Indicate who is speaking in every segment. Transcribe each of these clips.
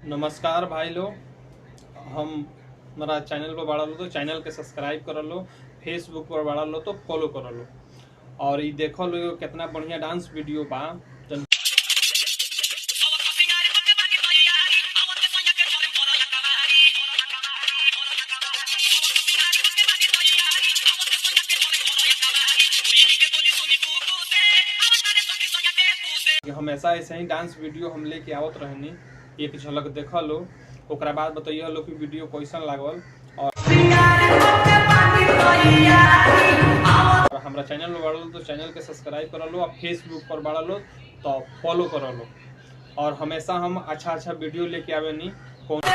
Speaker 1: नमस्कार भाई लोग, हम हमारा चैनल पर बढ़ा लो तो चैनल के सब्सक्राइब कर लो, फेसबुक पर बढ़ा लो तो फॉलो कर लो। और ये देखो लो कितना बढ़िया डांस वीडियो बा। हमेशा ऐसे ही डांस वीडियो हम लेके आवत रहनी, एक झलक देखा लो, ओकरा बाद बताइए लो कि वीडियो कैसन लागल। और हमारा चैनल में बढ़ा लो तो चैनल के सब्सक्राइब कर लो, और फेसबुक पर बढ़ा लो तो फॉलो कर लो। और हमेशा हम अच्छा अच्छा वीडियो लेके आवे नहीं, कोनो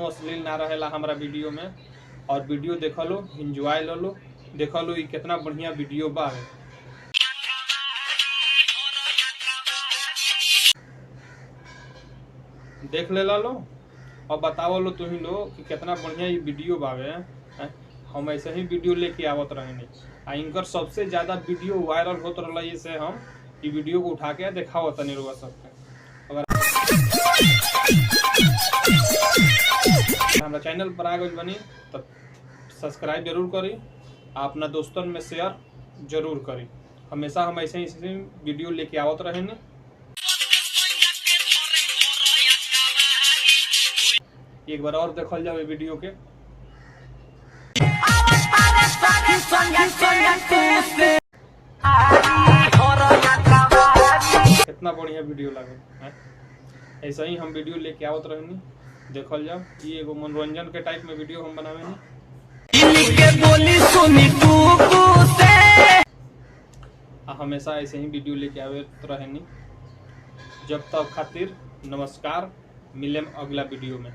Speaker 1: अश्लील ना रहेला हमारा वीडियो में। और वीडियो देख लो, एंजॉय लो, देख लो ये कितना बढ़िया वीडियो बा। देख ले लो और बताओ लो तुम लो कि कितना बढ़िया ये वीडियो बावे। हम ऐसे ही वीडियो लेके आवत रहे, इनकर सबसे ज्यादा वीडियो वायरल होत रहा, से हम ये वीडियो को उठा के दिखाओ तनी रुआ सकते। अगर हमारा चैनल पर आ गई बनी तो सब्सक्राइब जरूर करी, अपना दोस्तन में शेयर जरूर करी। हमेशा हम ऐसे ही वीडियो लेके आवत रहे। एक बार और देखल जाए वीडियो के, कितना बढ़िया वीडियो लगे। ऐसा ही हम वीडियो लेके आवत रहनी, देखल जाओ। ये एगो मनोरंजन के टाइप में वीडियो हम बनावे नहीं। हमेशा ऐसे ही वीडियो लेके आवे रहनी। जब तक खातिर नमस्कार, मिले अगला वीडियो में।